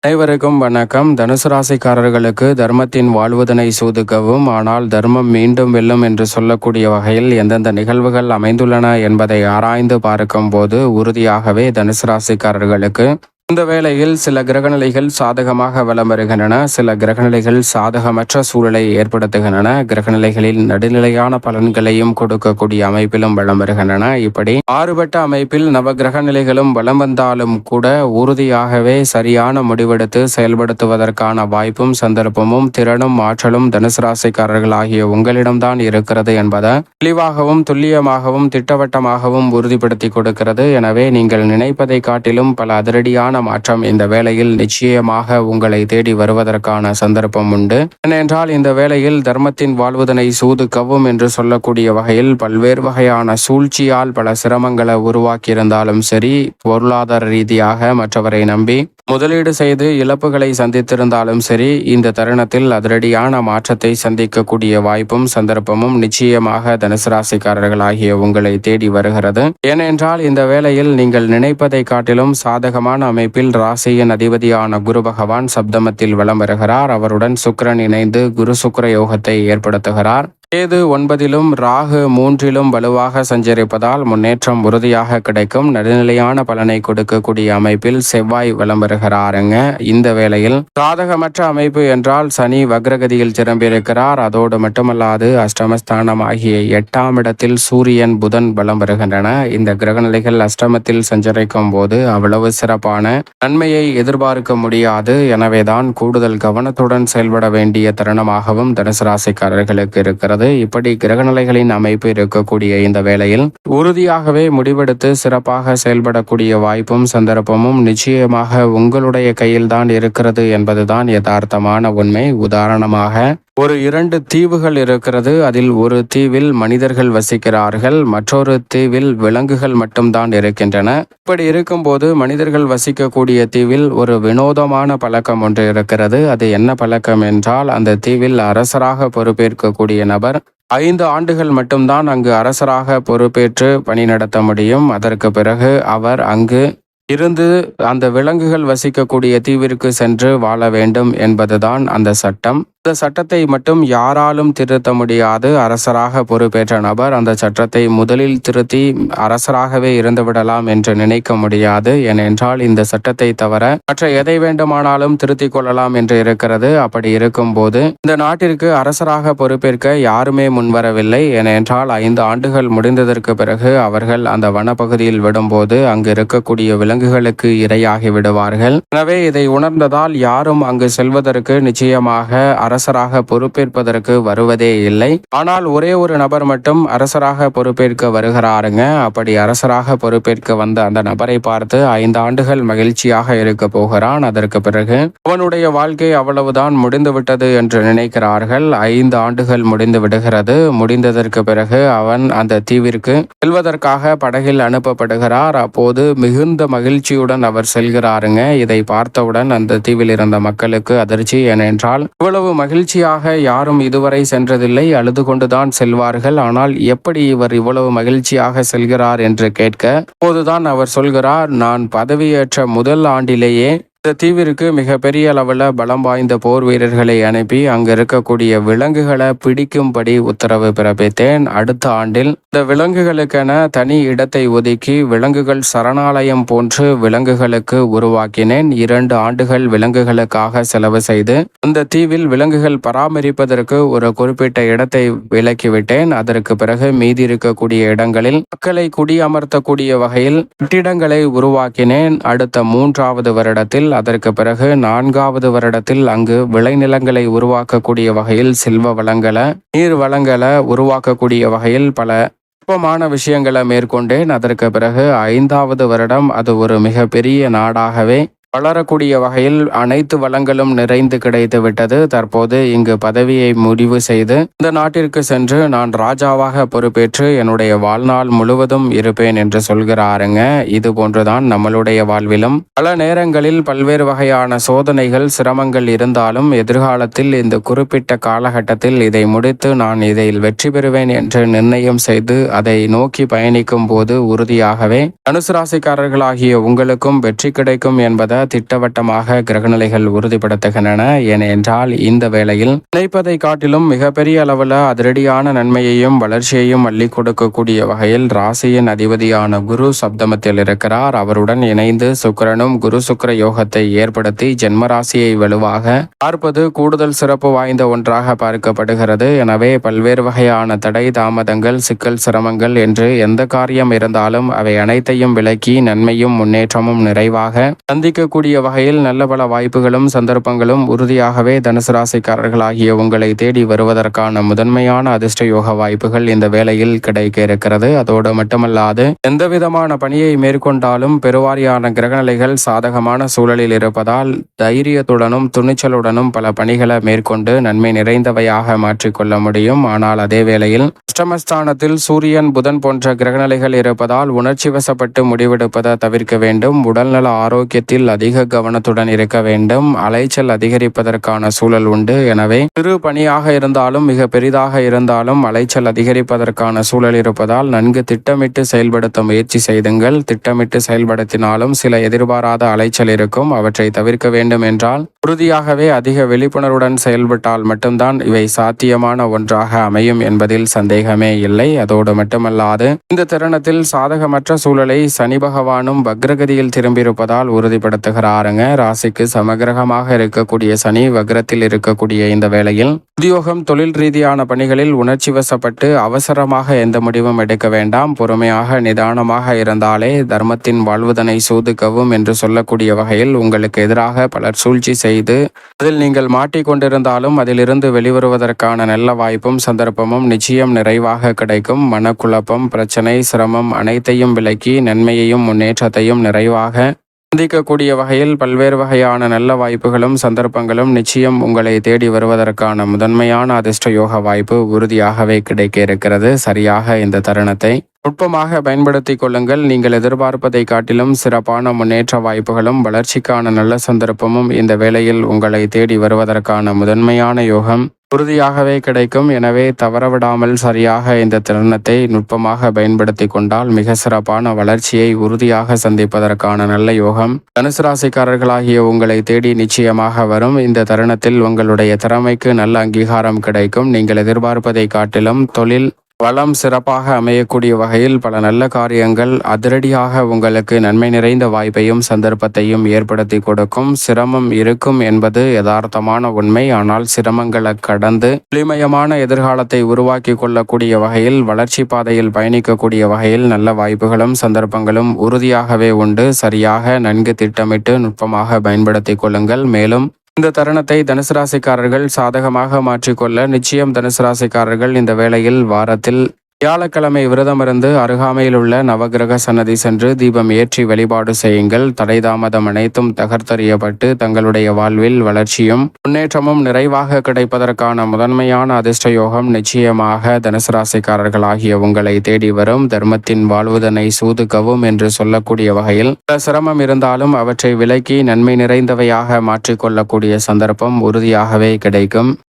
அனைவருக்கும் வணக்கம். தனுசு ராசிக்காரர்களுக்கு தர்மத்தின் வாழ்வதனை சூதுக்கவும், ஆனால் தர்மம் மீண்டும் வெல்லும் என்று சொல்லக்கூடிய வகையில் எந்தெந்த நிகழ்வுகள் அமைந்துள்ளன என்பதை ஆராய்ந்து பார்க்கும் போது உறுதியாகவே தனுசு ராசிக்காரர்களுக்கு இந்த வேளையில் சில கிரகநிலைகள் சாதகமாக வலம் வருகின்றன, சில கிரகநிலைகள் சாதகமற்ற சூழலை ஏற்படுத்துகின்றன, கிரகநிலைகளில் நடுநிலையான பலன்களையும் கொடுக்கக்கூடிய அமைப்பிலும் வலம் வருகின்றன. இப்படி மாறுபட்ட அமைப்பில் நவ கிரக நிலைகளும் வலம் வந்தாலும் கூட உறுதியாகவே சரியான முடிவெடுத்து செயல்படுத்துவதற்கான வாய்ப்பும் சந்தர்ப்பமும் திறனும் ஆற்றலும் தனுசு ராசிக்காரர்கள் ஆகிய உங்களிடம்தான் இருக்கிறது என்பதை தெளிவாகவும் துல்லியமாகவும் திட்டவட்டமாகவும் உறுதிப்படுத்தி கொடுக்கிறது. எனவே நீங்கள் நினைப்பதை காட்டிலும் பல அதிரடியான மாற்றம் இந்த வேளையில் நிச்சயமாக உங்களை தேடி வருவதற்கான சந்தர்ப்பம் உண்டு. ஏனென்றால் இந்த வேளையில் தர்மத்தின் வாழ்வதனை சூது கவ்வும் என்று சொல்லக்கூடிய வகையில் பல்வேறு வகையான சூழ்ச்சியால் பல சிரமங்களை உருவாக்கியிருந்தாலும் சரி, பொருளாதார ரீதியாக மற்றவரை நம்பி முதலீடு செய்து இழப்புகளை சந்தித்திருந்தாலும் சரி, இந்த தருணத்தில் அதிரடியான மாற்றத்தை சந்திக்கக்கூடிய வாய்ப்பும் சந்தர்ப்பமும் நிச்சயமாக தனுசு ராசிக்காரர்கள் ஆகிய உங்களை தேடி வருகிறது. ஏனென்றால் இந்த வேளையில் நீங்கள் நினைப்பதை காட்டிலும் சாதகமான அமைப்பில் ராசியின் அதிபதியான குரு பகவான் சப்தமத்தில் வலம் வருகிறார். அவருடன் சுக்கிரன் இணைந்து குரு சுக்கிர யோகத்தை ஏற்படுத்துகிறார். கேது 9லும் ராகு 3லும் வலுவாக சஞ்சரிப்பதால் முன்னேற்றம் உறுதியாக கிடைக்கும். நடுநிலையான பலனை கொடுக்கக்கூடிய அமைப்பில் செவ்வாய் வலம் வருகிறாருங்க. இந்த வேளையில் சாதகமற்ற அமைப்பு என்றால் சனி வக்ரகதியில் திரும்பியிருக்கிறார். அதோடு மட்டுமல்லாது அஷ்டமஸ்தானம் ஆகிய 8ஆம் இடத்தில் சூரியன் புதன் வலம் வருகின்றன. இந்த கிரகநிலைகள் அஷ்டமத்தில் சஞ்சரிக்கும் போது அவ்வளவு சிறப்பான நன்மையை எதிர்பார்க்க முடியாது. எனவேதான் கூடுதல் கவனத்துடன் செயல்பட வேண்டிய தருணமாகவும் தனுசு ராசிக்காரர்களுக்கு இருக்கிறது. இப்படி கிரகநிலைகளின் அமைப்பு இருக்கக்கூடிய இந்த வேளையில் உறுதியாகவே முடிவெடுத்து சிறப்பாக செயல்படக்கூடிய வாய்ப்பும் சந்தர்ப்பமும் நிச்சயமாக உங்களுடைய கையில்தான் இருக்கிறது என்பதுதான் யதார்த்தமான உண்மை. உதாரணமாக ஒரு 2 தீவுகள் இருக்கிறது. அதில் ஒரு தீவில் மனிதர்கள் வசிக்கிறார்கள், மற்றொரு தீவில் விலங்குகள் மட்டும்தான் இருக்கின்றன. இப்படி இருக்கும்போது மனிதர்கள் வசிக்கக்கூடிய தீவில் ஒரு வினோதமான பழக்கம் ஒன்று இருக்கிறது. அது என்ன பழக்கம் என்றால், அந்த தீவில் அரசராக பொறுப்பேற்கக்கூடிய நபர் 5 ஆண்டுகள் மட்டும்தான் அங்கு அரசராக பொறுப்பேற்று பணி நடத்த முடியும். அதற்கு பிறகு அவர் அங்கு இருந்து அந்த விலங்குகள் வசிக்கக்கூடிய தீவிற்கு சென்று வாழ வேண்டும் என்பதுதான் அந்த சட்டம். இந்த சட்டத்தை மட்டும் யாராலும் திருத்த முடியாது. அரசராக பொறுப்பேற்ற நபர் அந்த சட்டத்தை முதலில் திருத்தி அரசராகவே இருந்து விடலாம் என்று நினைக்க முடியாது. ஏனென்றால் இந்த சட்டத்தை தவிர மற்ற எதை வேண்டுமானாலும் திருத்திக் கொள்ளலாம் என்று இருக்கிறது. அப்படி இருக்கும்போது இந்த நாட்டிற்கு அரசராக பொறுப்பேற்க யாருமே முன்வரவில்லை. ஏனென்றால் 5 ஆண்டுகள் முடிந்ததற்கு பிறகு அவர்கள் அந்த வனப்பகுதியில் விடும்போது அங்கு இருக்கக்கூடிய விலங்குகளுக்கு இரையாகி விடுவார்கள். எனவே இதை உணர்ந்ததால் யாரும் அங்கு செல்வதற்கு நிச்சயமாக அரசராக பொறுப்பேற்பதற்கு வருவதே இல்லை. ஆனால் ஒரே ஒரு நபர் மட்டும் அரசராக பொறுப்பேற்க வருகிறாருங்க. அப்படி அரசராக பொறுப்பேற்க வந்த அந்த நபரை பார்த்து 5 ஆண்டுகள் மகிழ்ச்சியாக இருக்க போகிறான். அதற்கு பிறகு அவனுடைய வாழ்க்கை அவ்வளவுதான் முடிந்துவிட்டது என்று நினைக்கிறார்கள். 5 ஆண்டுகள் முடிந்து விடுகிறது. முடிந்ததற்கு பிறகு அவன் அந்த தீவிற்கு செல்வதற்காக படகில் அனுப்பப்படுகிறார். அப்போது மிகுந்த மகிழ்ச்சியுடன் அவர் செல்கிறாருங்க. இதை பார்த்தவுடன் அந்த தீவில் இருந்த மக்களுக்கு அதிர்ச்சி. ஏனென்றால் இவ்வளவு மகிழ்ச்சியாக யாரும் இதுவரை சென்றதில்லை, அழுது கொண்டுதான் செல்வார்கள். ஆனால் எப்படி இவர் இவ்வளவு மகிழ்ச்சியாக செல்கிறார் என்று கேட்க அப்போதுதான் அவர் சொல்கிறார், நான் பதவியேற்ற முதல் ஆண்டிலேயே இந்த தீவிற்கு மிகப்பெரிய அளவில் பலம் வாய்ந்த போர் வீரர்களை அனுப்பி அங்கு இருக்கக்கூடிய விலங்குகளை பிடிக்கும்படி உத்தரவு பிறப்பித்தேன். அடுத்த ஆண்டில் இந்த விலங்குகளுக்கென தனி இடத்தை ஒதுக்கி விலங்குகள் சரணாலயம் போன்று விலங்குகளுக்கு உருவாக்கினேன். 2 ஆண்டுகள் விலங்குகளுக்காக செலவு செய்து அந்த தீவில் விலங்குகள் பராமரிப்பதற்கு ஒரு குறிப்பிட்ட இடத்தை விலக்கிவிட்டேன். அதற்கு பிறகு மீதி இருக்கக்கூடிய இடங்களில் மக்களை குடியமர்த்தக்கூடிய வகையில் கட்டிடங்களை உருவாக்கினேன். அடுத்த 3வது வருடத்தில், அதற்கு பிறகு 4வது வருடத்தில் அங்கு விளைநிலங்களை உருவாக்கக்கூடிய வகையில் செல்வ வளங்களை, நீர் வளங்களை உருவாக்கக்கூடிய வகையில் பல நுட்பமான விஷயங்களை மேற்கொண்டேன். அதற்கு பிறகு 5வது வருடம் அது ஒரு மிகப்பெரிய நாடாகவே வளரக்கூடிய வகையில் அனைத்து வளங்களும் நிறைந்து கிடைத்து விட்டது. தற்போது இங்கு பதவியை முடிவு செய்து இந்த நாட்டிற்கு சென்று நான் ராஜாவாக பொறுப்பேற்று என்னுடைய வாழ்நாள் முழுவதும் இருப்பேன் என்று சொல்கிறாருங்க. இது போன்றுதான் நம்மளுடைய வாழ்விலும் பல நேரங்களில் பல்வேறு வகையான சோதனைகள், சிரமங்கள் இருந்தாலும் எதிர்காலத்தில் இந்த குறிப்பிட்ட காலகட்டத்தில் இதை முடித்து நான் இதில் வெற்றி பெறுவேன் என்று நிர்ணயம் செய்து அதை நோக்கி பயணிக்கும் போது உறுதியாகவே தனுசு ராசிக்காரர்களாகிய உங்களுக்கும் வெற்றி கிடைக்கும் என்பதை திட்டவட்டமாக கிரகநிலைகள் உறுதிப்படுத்துகின்றன. ஏனென்றால் இந்த வேளையில் நினைப்பதை காட்டிலும் மிகப்பெரிய அளவில் அதிரடியான நன்மையையும் வளர்ச்சியையும் அள்ளி கொடுக்கக்கூடிய வகையில் ராசியின் அதிபதியான குரு சப்தமத்தில் இருக்கிறார். அவருடன் இணைந்து சுக்கிரனும் குரு சுக்கிர யோகத்தை ஏற்படுத்தி ஜென்மராசியை வலுவாக பார்ப்பது கூடுதல் சிறப்பு வாய்ந்த ஒன்றாக பார்க்கப்படுகிறது. எனவே பல்வேறு வகையான தடை தாமதங்கள் சிக்கல் சிரமங்கள் என்று எந்த காரியம் இருந்தாலும் அவை அனைத்தையும் விலக்கி நன்மையும் முன்னேற்றமும் நிறைவாக சந்திக்கக்கூடிய வகையில் நல்ல பல வாய்ப்புகளும் சந்தர்ப்பங்களும் உறுதியாகவே தனுசு ராசிக்காரர்களாகிய உங்களை தேடி வருவதற்கான முதன்மையான அதிர்ஷ்ட யோக வாய்ப்புகள் இந்த வேளையில் கிடைக்க இருக்கிறது. அதோடு மட்டுமல்லாது எந்தவிதமான பணியை மேற்கொண்டாலும் பெருவாரியான கிரகநிலைகள் சாதகமான சூழலில் இருப்பதால் தைரியத்துடனும் துணிச்சலுடனும் பல பணிகளை மேற்கொண்டு நன்மை நிறைந்தவையாக மாற்றிக்கொள்ள முடியும். ஆனால் அதே வேளையில் அஷ்டமஸ்தானத்தில் சூரியன் புதன் போன்ற கிரகநிலைகள் இருப்பதால் உணர்ச்சி வசப்பட்டு முடிவெடுப்பதை தவிர்க்க வேண்டும். உடல்நல ஆரோக்கியத்தில் அதிக கவனத்துடன் இருக்க வேண்டும். அலைச்சல் அதிகரிப்பதற்கான சூழல் உண்டு. எனவே சிறு பணியாக இருந்தாலும் மிக பெரிதாக இருந்தாலும் அலைச்சல் அதிகரிப்பதற்கான சூழல் இருப்பதால் நன்கு திட்டமிட்டு செயல்படுத்த முயற்சி செய்துங்கள். திட்டமிட்டு செயல்படுத்தினாலும் சில எதிர்பாராத அலைச்சல் இருக்கும். அவற்றை தவிர்க்க வேண்டும் என்றால் உறுதியாகவே அதிக விழிப்புணர்வுடன் செயல்பட்டால் மட்டும்தான் இவை சாத்தியமான ஒன்றாக அமையும் என்பதில் சந்தேகமே இல்லை. அதோடு மட்டுமல்லாது இந்த தருணத்தில் சாதகமற்ற சூழலை சனி பகவானும் வக்ரகதியில் திரும்பியிருப்பதால் உறுதிப்படுத்துகிறாருங்க. ராசிக்கு சமகிரகமாக இருக்கக்கூடிய சனி வக்ரத்தில் இருக்கக்கூடிய இந்த வேளையில் உத்தியோகம் தொழில் ரீதியான பணிகளில் உணர்ச்சி வசப்பட்டு அவசரமாக எந்த முடிவும் எடுக்க வேண்டாம். பொறுமையாக நிதானமாக இருந்தாலே தர்மத்தின் வாழ்வுதனை சூதுக்கவும் என்று சொல்லக்கூடிய வகையில் உங்களுக்கு எதிராக பலர் சூழ்ச்சி செய்து அதில் நீங்கள் மாட்டிக்கொண்டிருந்தாலும் அதிலிருந்து வெளிவருவதற்கான நல்ல வாய்ப்பும் சந்தர்ப்பமும் நிச்சயம் நிறைவாக கிடைக்கும். மனக்குழப்பம் பிரச்சனை சிரமம் அனைத்தையும் விலக்கி நன்மையையும் முன்னேற்றத்தையும் நிறைவாக சந்திக்கக்கூடிய வகையில் பல்வேறு வகையான நல்ல வாய்ப்புகளும் சந்தர்ப்பங்களும் நிச்சயம் உங்களை தேடி வருவதற்கான முதன்மையான அதிர்ஷ்ட யோக வாய்ப்பு உறுதியாகவே கிடைக்க இருக்கிறது. சரியாக இந்த தருணத்தை நுட்பமாக பயன்படுத்திக் கொள்ளுங்கள். நீங்கள் எதிர்பார்ப்பதை காட்டிலும் சிறப்பான முன்னேற்ற வாய்ப்புகளும் வளர்ச்சிக்கான நல்ல சந்தர்ப்பமும் இந்த வேளையில் உங்களை தேடி வருவதற்கான முதன்மையான யோகம் உறுதியாகவே கிடைக்கும். எனவே தவறவிடாமல் சரியாக இந்த தருணத்தை நுட்பமாக பயன்படுத்தி கொண்டால் மிக சிறப்பான வளர்ச்சியை உறுதியாக சந்திப்பதற்கான நல்ல யோகம் தனுசு ராசிக்காரர்களாகிய உங்களை தேடி நிச்சயமாக வரும். இந்த தருணத்தில் உங்களுடைய திறமைக்கு நல்ல அங்கீகாரம் கிடைக்கும். நீங்கள் எதிர்பார்ப்பதை காட்டிலும் தொழில் வளம் சிறப்பாக அமையக்கூடிய வகையில் பல நல்ல காரியங்கள் அதிரடியாக உங்களுக்கு நன்மை நிறைந்த வாய்ப்பையும் சந்தர்ப்பத்தையும் ஏற்படுத்தி கொடுக்கும். சிரமம் இருக்கும் என்பது யதார்த்தமான உண்மை. ஆனால் சிரமங்களை கடந்து எளிமையான எதிர்காலத்தை உருவாக்கி கொள்ளக்கூடிய வகையில் வளர்ச்சி பாதையில் பயணிக்கக்கூடிய வகையில் நல்ல வாய்ப்புகளும் சந்தர்ப்பங்களும் உறுதியாகவே உண்டு. சரியாக நன்கு திட்டமிட்டு நுட்பமாக பயன்படுத்தி கொள்ளுங்கள். மேலும் இந்த தருணத்தை தனுசு ராசிக்காரர்கள் சாதகமாக மாற்றிக்கொள்ள நிச்சயம் தனுசு ராசிக்காரர்கள் இந்த வேளையில் வாரத்தில் வியாழக்கிழமை விரதமிருந்து அருகாமையில் உள்ள நவகிரக சன்னதி சென்று தீபம் ஏற்றி வழிபாடு செய்யுங்கள். தடை தாமதம் அனைத்தும் தகர்த்தறியப்பட்டு தங்களுடைய வாழ்வில் வளர்ச்சியும் முன்னேற்றமும் நிறைவாக கிடைப்பதற்கான முதன்மையான அதிர்ஷ்ட யோகம் நிச்சயமாக தனுசு ராசிக்காரர்களாகிய உங்களை தேடி வரும். தர்மத்தின் வாழ்வுதனை சூதுக்கவும் என்று சொல்லக்கூடிய வகையில் பல சிரமம் இருந்தாலும் அவற்றை விலக்கி நன்மை நிறைந்தவையாக மாற்றிக்கொள்ளக்கூடிய சந்தர்ப்பம் உறுதியாகவே கிடைக்கும்.